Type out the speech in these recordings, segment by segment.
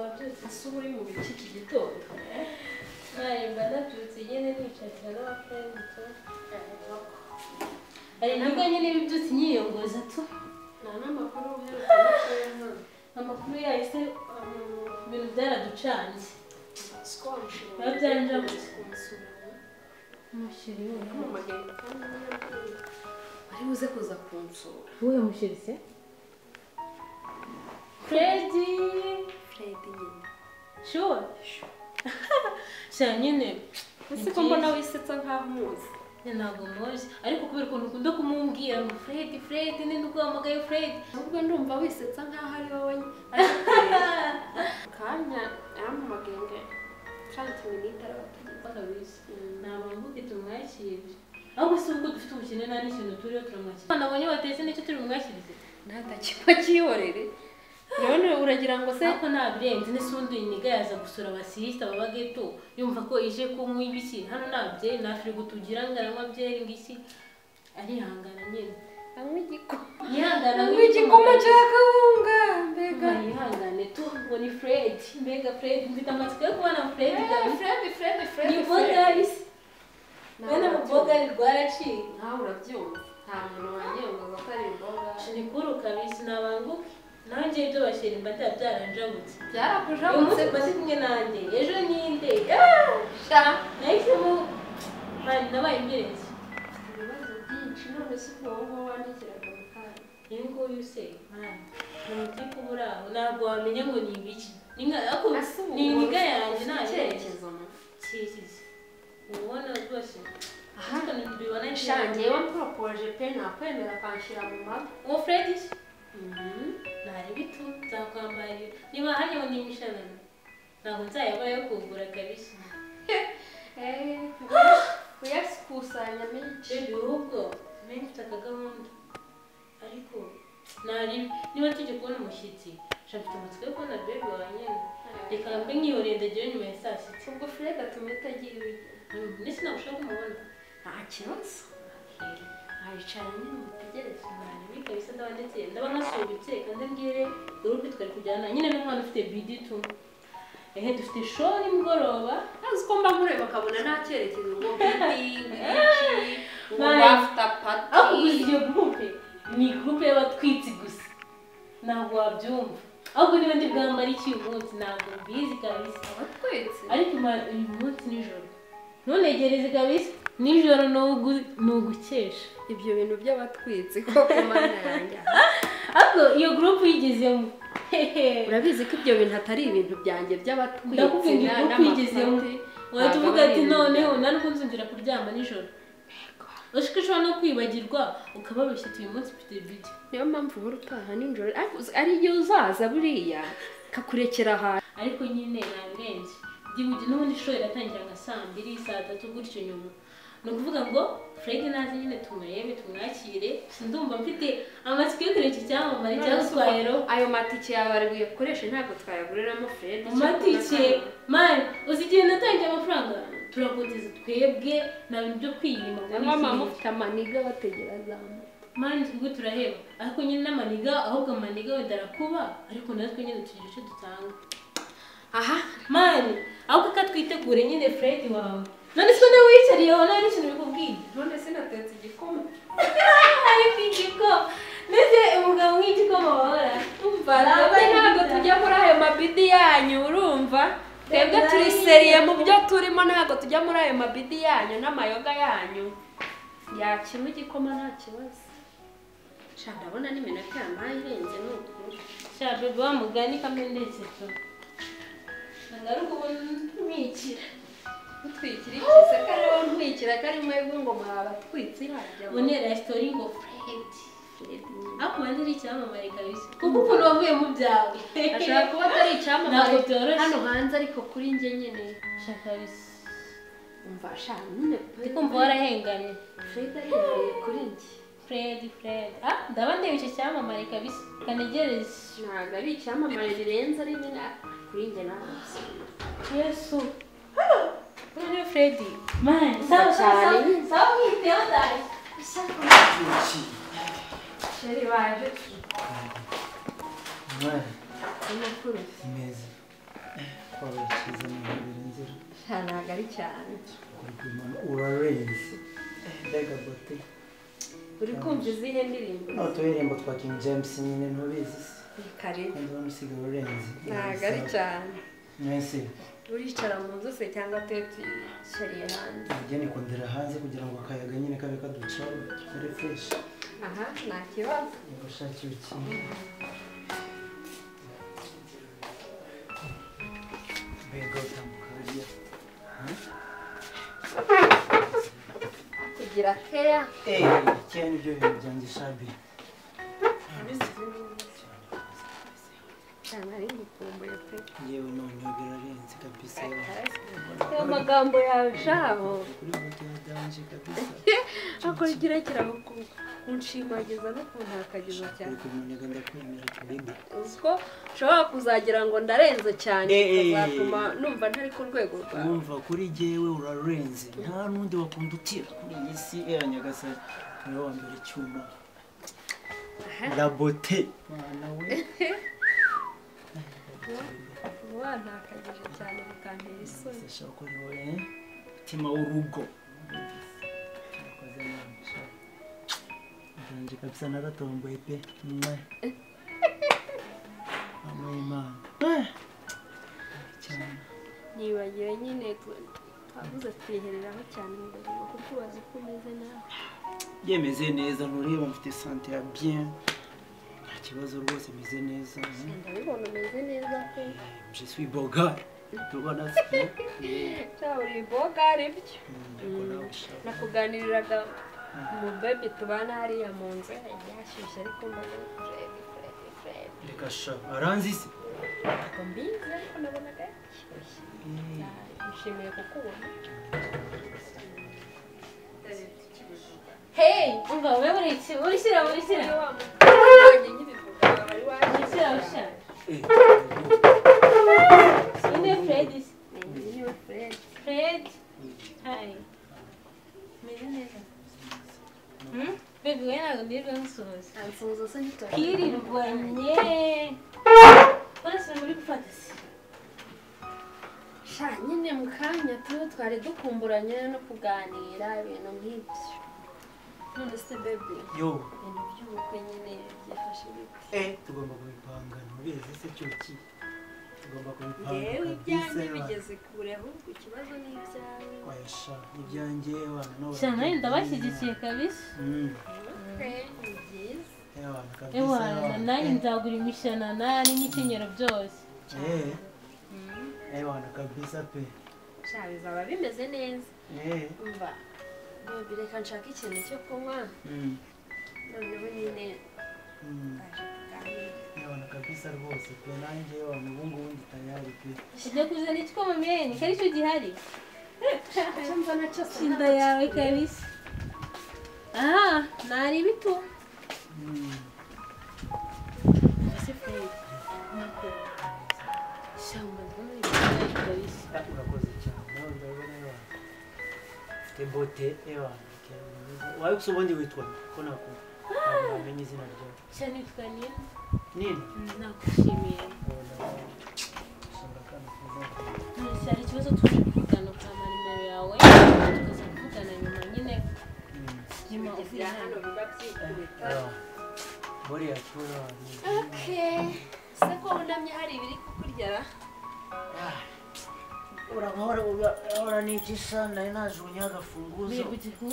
wabyutse asuba uri mu biki iki gitondo mba nabyutse nyine nicatira n'abafrendi tu hari nibwo nyine ibibyutse nyiyongoza tu nta n'amakuru uherutse no amakuru yahise ibintu byaraducanze siko wamushira biba byanjabutse kumusura umushiri we mu magendo kandi ari buze kuza kunsura uwuhe mushiri se Freddy nyine sure sha nyine ese ko mbona wisetsa nkaho umuzi ntabwo muzi ariko kubera ukuntu ukunda kumubwira ngo Freddy ninde uguhamagaye Freddy ahubwo ndumva wisetsa nkaho ari wowe kanya yampamagaye 30 minutes arabatugeza kabisa ntabwo mvuge tumwakire ahubwo si ubwo dufite ubukene nta n'ikintu turiho turamwakira nabonye batetse n'icyo turi bumwakirize ntatakimwe kihorere none uragira ngo se ariko ntabirenze n'isundi iniga yaza gusura abasista babageto yumva ko ije kunywa ibiki hano nabye na firigo tugira ngaranywa byeri ngiki arihangana nyine anywa igikoma yihangana igikoma cya kawunga mbega yihangane tu ngo ni Fred mbega Fred mfite amatsiko yo kubona Fred Fred ni bogaris bene mu bogari rwaraciye nawe urabyumva nta muntu wanyengoza ko ari imboga ni kuru kabisa nabanguke nanjye ibyo bashira imbata byaranjabutse byarakujabutse basi kumwe nanjye ejo ninde sha nahisemo nabaye imbirezi ibibazo byinshi none si ubwonko wandikiraga mu kanya yewe nguyu se mani ntuti kubura aho ntabwo wamenya ngo ni ibiki ni iniga yanjye nta cyerekezo kizizi ubona rwose aha mbibona shangiye wamporopoje pe nakwemera akanshyira mu mavi uwo Freddy ntari bitu nzakwambarira niba hariho n'imishanana ntabwo nzayabara yo kugura kabisa kuyakusanya menshi baby ahubwo menshi mfite akagahunda ariko niba tujya kubona umushyitsi nshaka amatsiko yo kubona baby wawe nyine reka mbe nkihoreye ndagira nyuma ya saa sita ubwo Fred atuma utagira ibiryo ndetse ntabwo ushaka kumubona nta kibazo aricara nyine mutegereze umwana we kabisa ndaba ndetse ndaba nkasubitse kandi mbwire gurupe twari kujyana nyine n'umwana ufite bidi tu dufite show nimugoroba azi ko mba nkureba akabona nta cyerekezo ngo bidi ngo bafta party aho uzi iyo gurupe ni gurupe y'abatwitsi gusa ntabwo wabyumva ahubwo niba ndi bwambara iki uyu munsi ntabwo mbizi kabisa abatwitsi ariko uyu munsi nijoro ntunegereze kabisa nijoro ni ugukesha ibyo bintu by'abatwitsi koko mana yanjye ahubwo iyo gurupe uyigezemo urabizi ko ibyo bintu atari ibintu byanjye by'abatwitsi ndakubwira iyo gurupe uyigezemo wahita uvuga ati noneho nta n'ubwo nzongera kuryama nijoro ushaka ushobora no kwibagirwa ukababeshya ati uyu munsi mfite video niyo mpamvu uhora utaha nijoro ari igihe uzaza buriya kakurekera ahantu ariko nyine nabirenze n'ubundi show iratangira nka saa 2 saa 3 gutyo nyuma ni ukuvuga ngo Fred naze nyine tumurebe tumwakire sindumva mfite amatsiko yo kureka icyamamare cyangwa twahero ayo matike yawe ari buyakoreshe ntabwo twayaguriramo Fred amatike man uzi igihe natangiye amafaranga turakoteza twebwe na bintu byo kwiyima mama mufite amaniga bategera zamu man ubwo turaheba ariko nyine n'amaniga ahubwo amaniga wenda arakuba ariko natwe nyine tugira icyo dutanga aha man ahubwo katwitegure nyine Fred wawe none se nawe wicariye aho nta n'ikintu bikubwiye none sinatetse igikoma ariko igikoma ndetse umugabo nk'igikoma wahora umva ntabwo tujya muri ayo mabidi yanyu urumva twebwe turi seriye mu byo turimo ntabwo tujya muri ayo mabidi yanyu n'amayoga yanyu yakinywa igikoma nta kibazo sha ndabona n'iminota yampaye irenze ni ukuri sha bebe wa mugani kamwe ndetse tu nagaruka ubu ntwikira utwikira ikise kariho ntwikira kari mwebwe ngo mwabatwitsi hajya ubone resitora ngo Fred ako banze ari icyamamare kabisa kuko ukuntu wavuye mu byawe ashaka kuba atari icyamamare hano hanze ariko kuri njye nyine shaka kabisa umva sha nyine ndikumva warahengamye Fred arihereye kuri njye Fred ndaba ndeba icyo cyamamare kabisa kanegereze ntabwo ari icyamamare birenze ari nyine kuri njye nawe Yesu none Fred man sawa mwiteho dai sheri waje Mwana amakuru meza Twabakize mu bibiri nzira. ntabwo ari cyane Urarenze. Mbega bote. uri kumva izihe ndirimbo No turirimbo twa King James nyine ntubizi se. kare Kandi hano usigaye urenze. ntabwo ari cyane Mwese. uricara mu nzu se cyangwa tuyicariye hanze Njye nikundira hanze kugira ngo akayaga nyine kabe kaducaho kare fresh. aha nta kibazo Ugushakira ikintu. Mbega utambuka hariya. kugira keya Cyane ibyo bintu byanjye shabi. cyane ari gukumbuye pe Yewe none birarenze kabisa. ayo magambo yawe shaho Kuri moto yadanje kabisa. akora ikirekera kunshimagiza no kuntakagiza cyane Ariko umunyaga ndakwemera cyane. uziko ushobora kuzagira ngo ndarenze cyane bizatuma numva ntari ku rwego rwawe Urumva kuri jyewe urarenze. Nta nundi wakunda utira kuri iyi si ya Nyagasani. Niwe wa mbere cyuma. La beauté. Mwana we. wantakagije cyane bikantera isoni Sashaka kuri wowe. Mutima w'urugo. Nakoze namusha. Ndanje kabisa naratomboye pe. Imana. Cyane. nibagiwe nyine twavuze twihereraho cyane mbere kuko tubazi ko umeze nawe Yemeze neza ntureba mfite sante ya bien. Nta kibazo rwose meze neza. ndabibona umeze neza pe Je suis bogar. Tubona se. cyangwa uri bogari byo nakuganiriraga mu baby tubana hariya mu nzu yashyushye ariko mbona Fred Reka sha aranzi se. ntabwo mbizi ariko nabonaga yashyushye nishimiye kukubona hey umva wewe urishyira urishyira ushyira ine Fred Fred hi meze neza baby we ntabwo ndirwe nsuhuza ansuhuza se ntitore kirirwanye bose muri gufata se sha nyine mu kanya twari dukumburanye no kuganira ibintu nk'ibyo none se baby Yo. ibintu by'ubukwe nyine byifashe bite Tugomba kubipanga ntubizi se cyuki. Tugomba kubipanga. yewe ibyanjye bigeze kure ahubwo ikibazo ni ibyawe Kwayasha ibyanjye wana no. cyane ndabashyigikiye kabisa ni byiza Ewana kabisa. ewana nanjye nzagura imishanana n'imikenyero byose Ewana kabisa pe. sha bizaba bimeze neza Eh. umva baby reka nshaka ikintu cyo kunywa noneho nyine baje tuganira Ewana kabisa rwose pe nanjye ewana ubu ngubu ndi tayari pe. ujya kuzana icyo mumeni kari cyo gihari icyo mbona cyose inda yawe kabisa aha nari bitu ese Fred shamba ndabona kabisa Urakoze cyane. Nawe ndabona ewana. Te bote ewana. Wawe kusobondi witwa ko nako. Namenye izina ryawe. cyane witwa nini Nini? nakushimiye hari ikibazo tuje kuvugana ukama nimero yawe tukaza kuvugana nyuma nyine nyuma uvuye hano biba byikubita Boriya tura. se ko wunamye hari ibiri kukurya Urahora n'ikisa nari najugunye agafunguzo.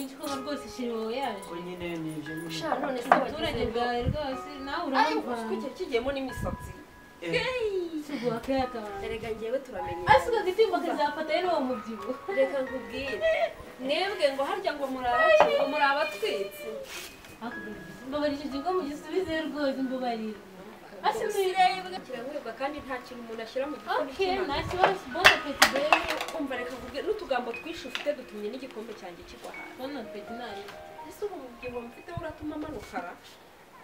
igikorwa rwose shiriwe yaje Ko nyine nibyo nyine. sha none se abaturage bwawe rwose nawe urumva icyo kigiyemo n'imisatsi siguha kayaka erega ngewe turamenye asiga gitimba kazafata rero uwo mubyibuho reka nkubwire mwebwe ngo harya ngo muri abatwitsi mbabarira icyo kigo mugisubize rwose mbabarira kiramwebwa kandi nta kintu umuntu ashyira mu gikombe okay nta kibazo bona peti bebe umva reka nkubwire n'utugambo twinshi ufite dutumye n'igikombe cyanjye kigwa hasi bona peti nari ese ubu mubyibuho mfite uratuma amanukara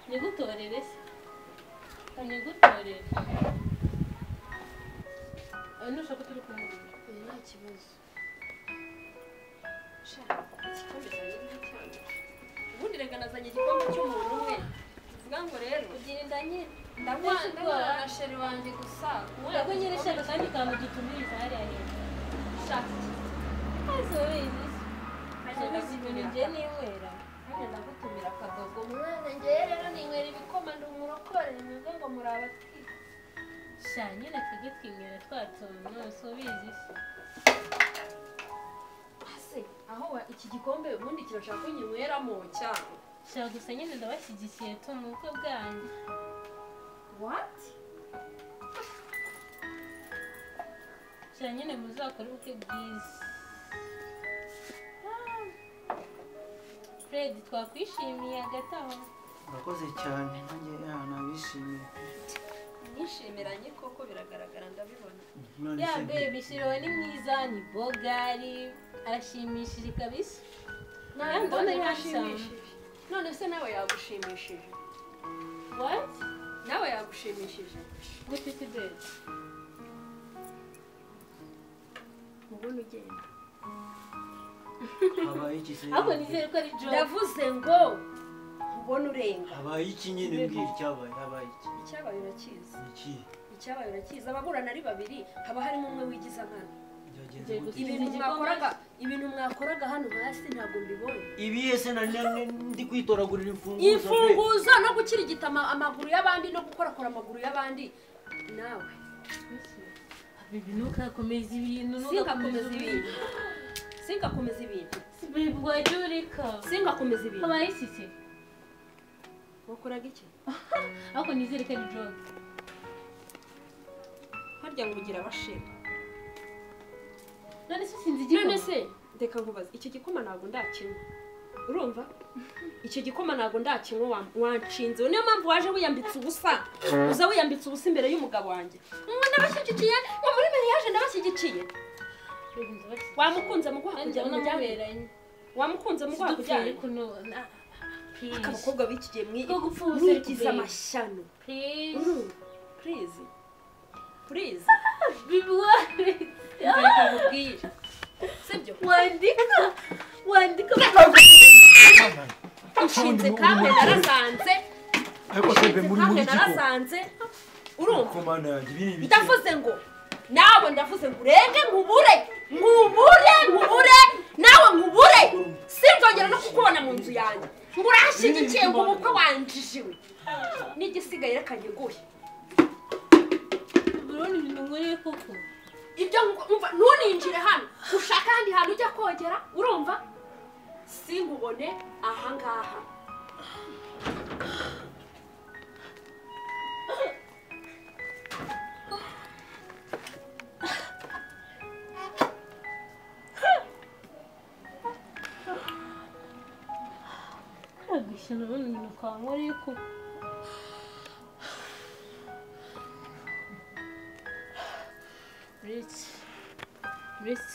nigutorere se nigutorere nushaka turi kumurira nta kibazo igikombe cyanjye ni cyane ubundi reka nazanye igikombe cy'umuntu umwe tuvuga ngo rero ugira inda nyine ndabona na sheri wanjye gusa Ntabwo nyine shaka akandi kantu dutumiriza hariya hejuru. shaka Maze wizi. Ubizi ibintu njye ninywera. nanjye ndagutumira akadogo mwana njyewe rero ninywera ibikoma ndi umurokore nimwebwe ngo muri abatwite Sha nyine twige twinywera twa tuntu so ubizi se. ase aho iki gikombe ubundi kirashaka ko nyinyweramo cyangwa Sha gusa nyine ndabashyigikiye tu mu bukwe bwanjye. what Sha nyine muzakora ubukwe bwiza. Fred twakwishimiye hagati aho. urakoze cyane nanjye nabishimiye nishyimiranye koko biragaragara ndabibona none Ya se baby shiriwe ni mwiza ni bogari arashimishije kabisa. Ndabona ari handsome. none se nawe yagushimishije What? nawe yagushimishije Gute kidede? ubona ugenda habaye iki se Ahubwo nizere ko ari joke. ndavuze ngo ubona urenga habaye iki nyine mbwira icyabaye habaye iki icyabaye urakizi iki icyabaye urakizi ababurana ari babiri haba harimo umwe wigiza nkana byagenze gute ibintu mwakoraga hano hasi ntabwo mbibonye ibi yese ndi kwitoragurira imfunguzo imfunguzo no gukirigita amaguru y'abandi no gukorakora amaguru y'abandi nawe Baby ntukakomeza ibintu singakomeza ibintu Baby wajya ureka. singakomeza ibintu Habaye iki se? wakoraga iki Ahubwo nizere ko ari joke. harya ngo ugira abashira None se sinzi igikoma. none se ndeka nkubaza icyo gikoma ntabwo ndakinywa urumva icyo gikoma ntabwo ndakinywa wanshinze niyo mpamvu waje wiyambitse ubusa uza wiyambitse ubusa imbere y'umugabo wanjye ngo ndabashyigikiye ngo muri mariage ndabashyigikiye wamukunze muguha kujya mu mujyane wamukunze muguha kujyane abakobwa b'iki gihe mwigize amashyano please Baby wari. reka nkubwire sibyo Wandika. inshinze kamwe narasanze ariko se mbe muri kamwe iki narasanze urumva komana yanjye ibi ni ibiki ndavuze ngo nawe ndavuze ngo urenge nkubure nawe nkubure sinzongera no kukubona mu nzu yanjye ngo urashyigikiye ngo ubukwe wanjijiwe n'igisigaye reka nyiguhe Urabona ibintu nkoreye koko. ibyo umva ntuninjire hano ushaka ahandi hantu ujya kogera urumva sinkubone ahangaha Kagisha nabona ibintu kankoreye koko. Rich,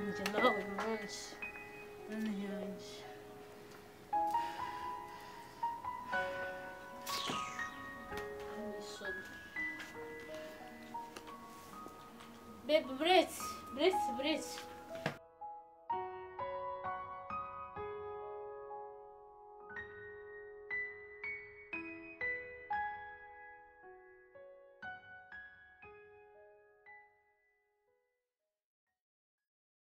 njye nawe uyu munsi. Mana yanjye. Baby, Brett.